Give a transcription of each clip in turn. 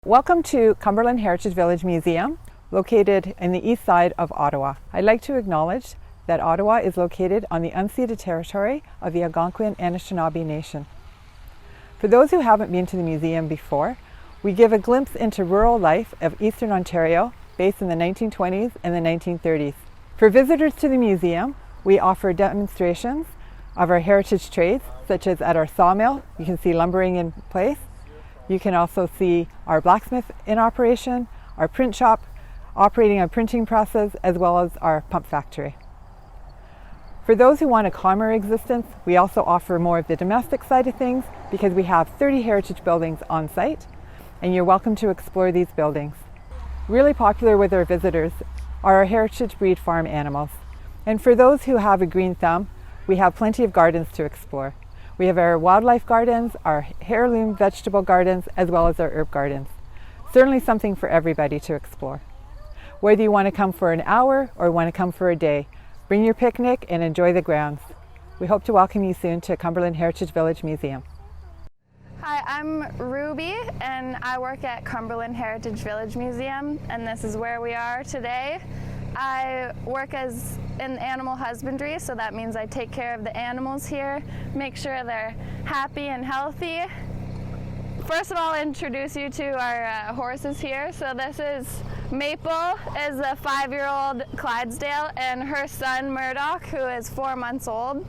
Welcome to Cumberland Heritage Village Museum, located in the east side of Ottawa. I'd like to acknowledge that Ottawa is located on the unceded territory of the Algonquin and Anishinaabe Nation. For those who haven't been to the museum before, we give a glimpse into rural life of Eastern Ontario based in the 1920s and the 1930s. For visitors to the museum, we offer demonstrations of our heritage trades, such as at our sawmill. You can see lumbering in place. You can also see our blacksmith in operation, our print shop operating on printing presses, as well as our pump factory. For those who want a calmer existence, we also offer more of the domestic side of things because we have 30 heritage buildings on site, and you're welcome to explore these buildings. Really popular with our visitors are our heritage breed farm animals. And for those who have a green thumb, we have plenty of gardens to explore. We have our wildlife gardens, our heirloom vegetable gardens, as well as our herb gardens. Certainly something for everybody to explore. Whether you want to come for an hour or want to come for a day, bring your picnic and enjoy the grounds. We hope to welcome you soon to Cumberland Heritage Village Museum. Hi, I'm Ruby and I work at Cumberland Heritage Village Museum, and this is where we are today. I work in animal husbandry, so that means I take care of the animals here, make sure they're happy and healthy. First of all, I'll introduce you to our horses here. So this is Maple, is a 5-year-old Clydesdale, and her son Murdoch, who is 4 months old.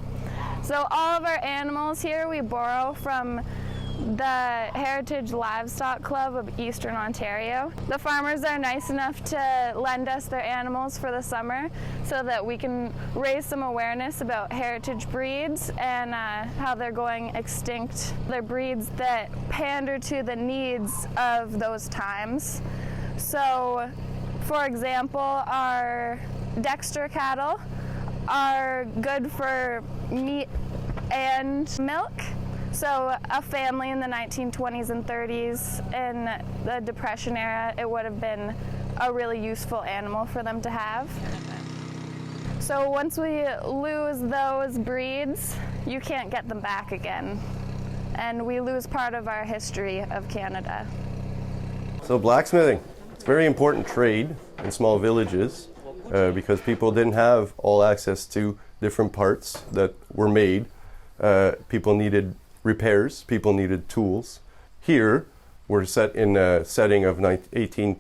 So all of our animals here we borrow from the Heritage Livestock Club of Eastern Ontario. The farmers are nice enough to lend us their animals for the summer so that we can raise some awareness about heritage breeds and how they're going extinct. They're breeds that pander to the needs of those times. So, for example, our Dexter cattle are good for meat and milk. So a family in the 1920s and 30s in the Depression era, it would have been a really useful animal for them to have. So once we lose those breeds, you can't get them back again. And we lose part of our history of Canada. So blacksmithing, it's a very important trade in small villages because people didn't have all access to different parts that were made. People needed repairs, people needed tools. Here, we're set in a setting of 1920s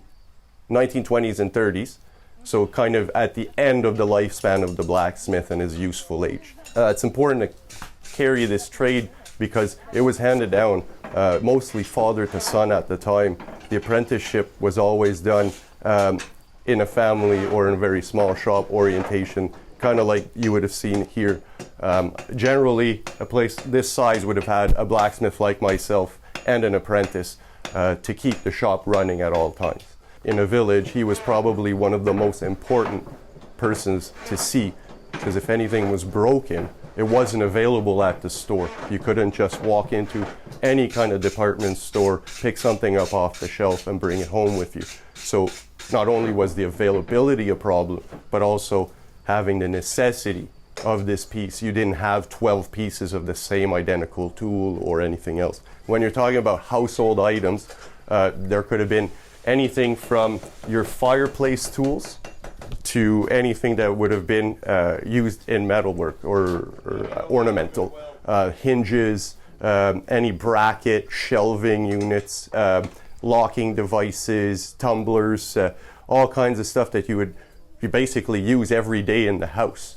and 30s, so kind of at the end of the lifespan of the blacksmith and his useful age. It's important to carry this trade because it was handed down mostly father to son at the time. The apprenticeship was always done in a family or in a very small shop orientation, kind of like you would have seen here. Generally, a place this size would have had a blacksmith like myself and an apprentice to keep the shop running at all times. In a village, he was probably one of the most important persons to see, because if anything was broken, it wasn't available at the store. You couldn't just walk into any kind of department store, pick something up off the shelf and bring it home with you. So not only was the availability a problem, but also having the necessity of this piece. You didn't have 12 pieces of the same identical tool or anything else. When you're talking about household items, there could have been anything from your fireplace tools to anything that would have been used in metalwork or ornamental. Hinges, any bracket, shelving units, locking devices, tumblers, all kinds of stuff that you basically use every day in the house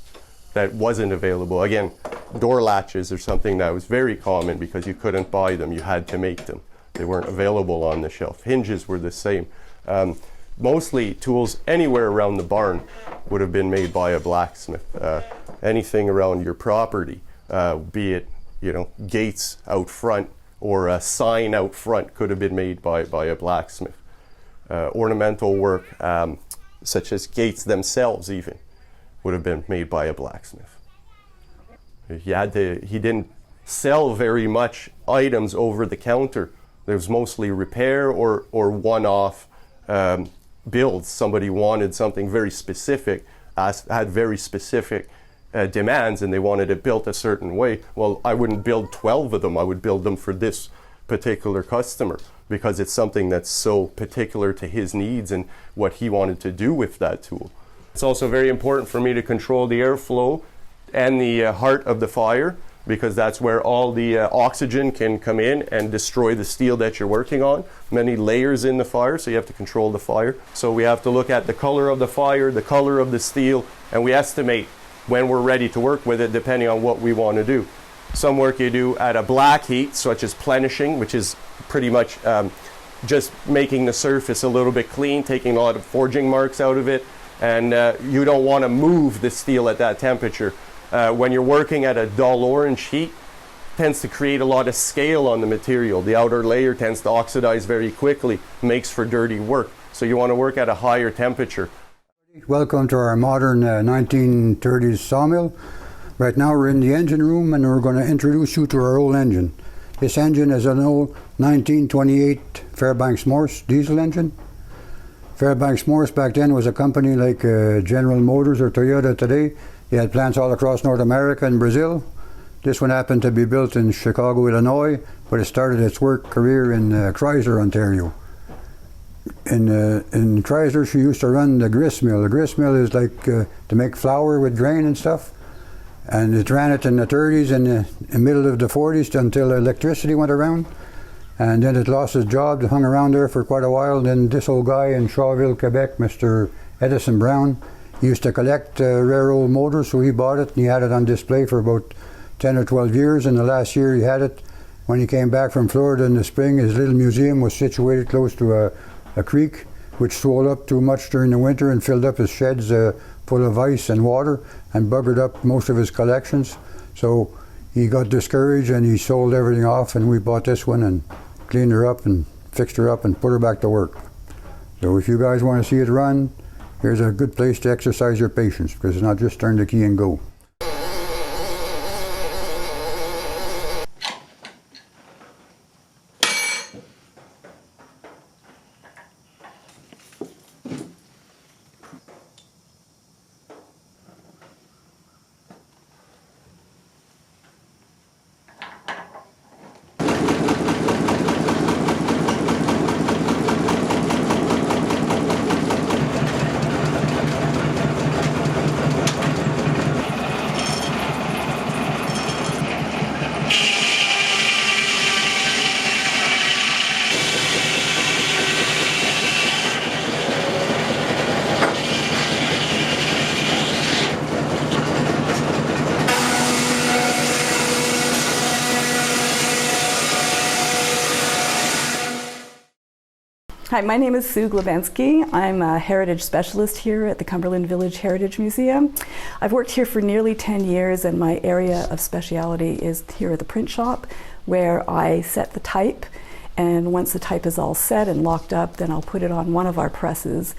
that wasn't available. Again, door latches are something that was very common because you couldn't buy them, you had to make them. They weren't available on the shelf. Hinges were the same. Mostly tools anywhere around the barn would have been made by a blacksmith. Anything around your property, be it gates out front or a sign out front, could have been made by a blacksmith. Ornamental work, such as gates themselves even, would have been made by a blacksmith. He didn't sell very much items over the counter. There was mostly repair or one-off builds. Somebody wanted something very specific, had very specific demands, and they wanted it built a certain way. Well, I wouldn't build 12 of them. I would build them for this particular customer. because it's something that's so particular to his needs and what he wanted to do with that tool. It's also very important for me to control the airflow and the heart of the fire, because that's where all the oxygen can come in and destroy the steel that you're working on. Many layers in the fire, so you have to control the fire. So we have to look at the color of the fire, the color of the steel, and we estimate when we're ready to work with it depending on what we want to do. Some work you do at a black heat, such as plenishing, which is pretty much just making the surface a little bit clean, taking a lot of forging marks out of it, and you don't want to move the steel at that temperature. When you're working at a dull orange heat, it tends to create a lot of scale on the material. The outer layer tends to oxidize very quickly, makes for dirty work. So you want to work at a higher temperature. Welcome to our modern 1930s sawmill. Right now we're in the engine room and we're going to introduce you to our old engine. This engine is an old 1928 Fairbanks Morse diesel engine. Fairbanks Morse back then was a company like General Motors or Toyota today. They had plants all across North America and Brazil. This one happened to be built in Chicago, Illinois, but it started its work career in Chrysler, Ontario. In Chrysler, she used to run the grist mill. The grist mill is like to make flour with grain and stuff. And it ran it in the 30s and the middle of the 40s until electricity went around. And then it lost its job. It hung around there for quite a while. Then this old guy in Shawville, Quebec, Mr. Edison Brown, he used to collect rare old motors, so he bought it and he had it on display for about 10 or 12 years. And the last year he had it, when he came back from Florida in the spring, his little museum was situated close to a creek which swelled up too much during the winter and filled up his sheds full of ice and water and buggered up most of his collections. So he got discouraged and he sold everything off, and we bought this one and cleaned her up and fixed her up and put her back to work. So if you guys want to see it run, here's a good place to exercise your patience, because it's not just turn the key and go. Hi, my name is Sue Glebensky. I'm a heritage specialist here at the Cumberland Village Heritage Museum. I've worked here for nearly 10 years, and my area of speciality is here at the print shop, where I set the type, and once the type is all set and locked up, then I'll put it on one of our presses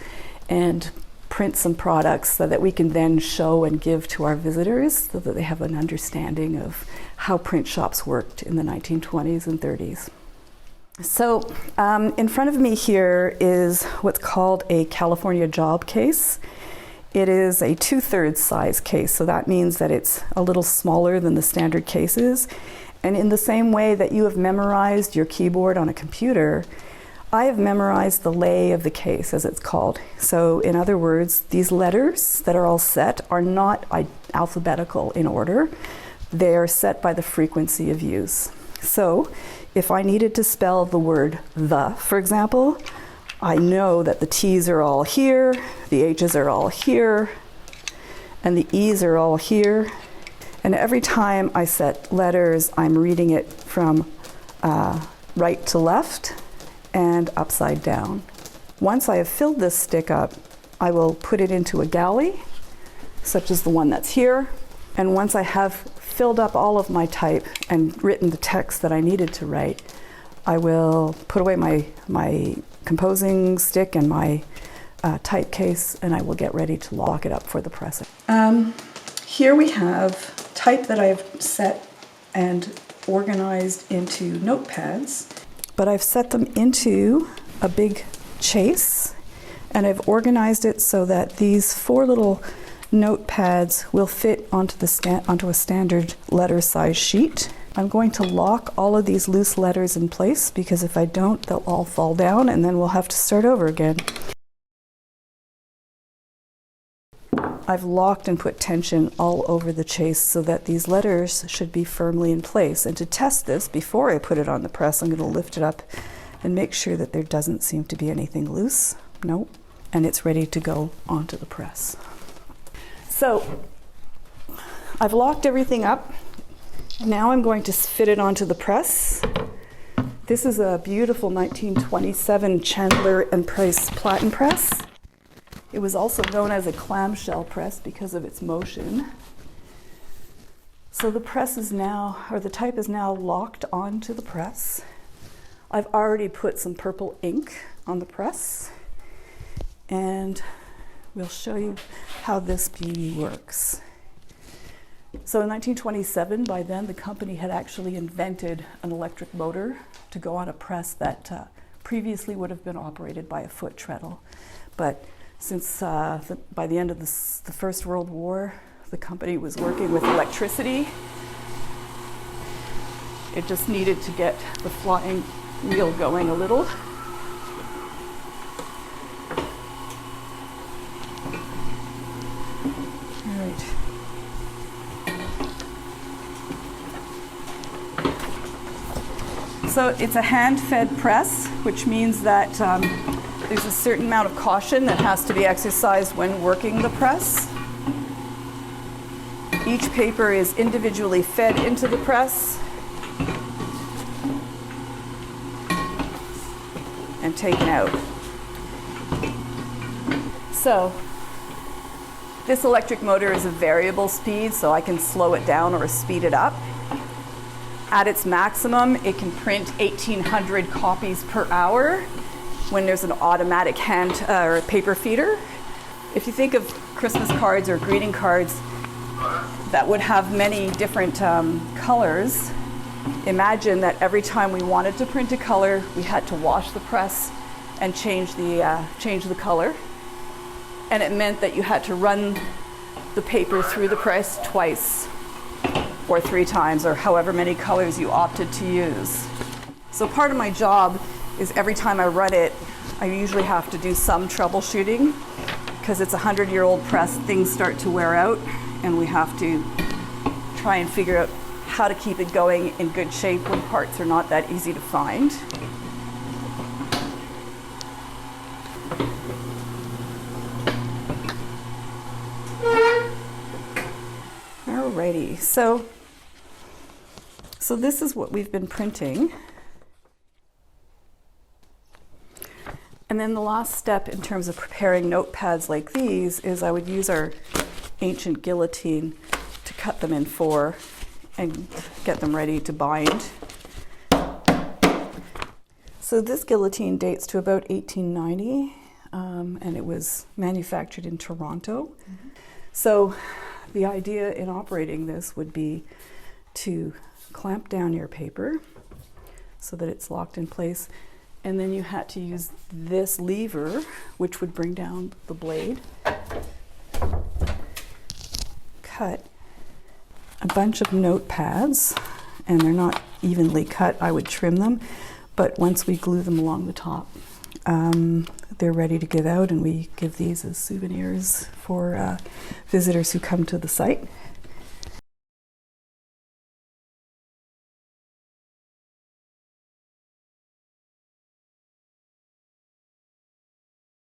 and print some products so that we can then show and give to our visitors so that they have an understanding of how print shops worked in the 1920s and 30s. So in front of me here is what's called a California job case. It is a 2/3 size case, so that means that it's a little smaller than the standard cases. And in the same way that you have memorized your keyboard on a computer, I have memorized the lay of the case, as it's called. So in other words, these letters that are all set are not alphabetical in order. They are set by the frequency of use. So if I needed to spell the word the, for example, I know that the T's are all here, the H's are all here, and the E's are all here. And every time I set letters, I'm reading it from right to left and upside down. Once I have filled this stick up, I will put it into a galley, such as the one that's here. And once I have filled up all of my type and written the text that I needed to write, I will put away my composing stick and my type case, and I will get ready to lock it up for the pressing. Here we have type that I've set and organized into notepads, but I've set them into a big chase, and I've organized it so that these 4 little notepads will fit onto a standard letter size sheet. I'm going to lock all of these loose letters in place, because if I don't, they'll all fall down and then we'll have to start over again. I've locked and put tension all over the chase so that these letters should be firmly in place. And to test this, before I put it on the press, I'm going to lift it up and make sure that there doesn't seem to be anything loose. Nope. And it's ready to go onto the press. So I've locked everything up. Now I'm going to fit it onto the press. This is a beautiful 1927 Chandler and Price platen press. It was also known as a clamshell press because of its motion. So the press is now, or the type is now locked onto the press. I've already put some purple ink on the press, and we'll show you how this beauty works. So in 1927, by then, the company had actually invented an electric motor to go on a press that previously would have been operated by a foot treadle. But since by the end of the First World War, the company was working with electricity, it just needed to get the flying wheel going a little. All right. So it's a hand-fed press, which means that there's a certain amount of caution that has to be exercised when working the press. Each paper is individually fed into the press and taken out. So this electric motor is a variable speed, so I can slow it down or speed it up. At its maximum, it can print 1,800 copies per hour when there's an automatic hand or paper feeder. If you think of Christmas cards or greeting cards that would have many different colors, imagine that every time we wanted to print a color, we had to wash the press and change the color. And it meant that you had to run the paper through the press twice or 3 times, or however many colors you opted to use. So part of my job is every time I run it, I usually have to do some troubleshooting, because it's a 100-year-old press, things start to wear out, and we have to try and figure out how to keep it going in good shape when parts are not that easy to find. Alrighty, so this is what we've been printing. And then the last step in terms of preparing notepads like these is I would use our ancient guillotine to cut them in 4 and get them ready to bind. So this guillotine dates to about 1890, and it was manufactured in Toronto. Mm-hmm. So the idea in operating this would be to clamp down your paper so that it's locked in place. And then you had to use this lever, which would bring down the blade, cut a bunch of notepads, and they're not evenly cut. I would trim them, but once we glue them along the top, they're ready to give out, and we give these as souvenirs for visitors who come to the site.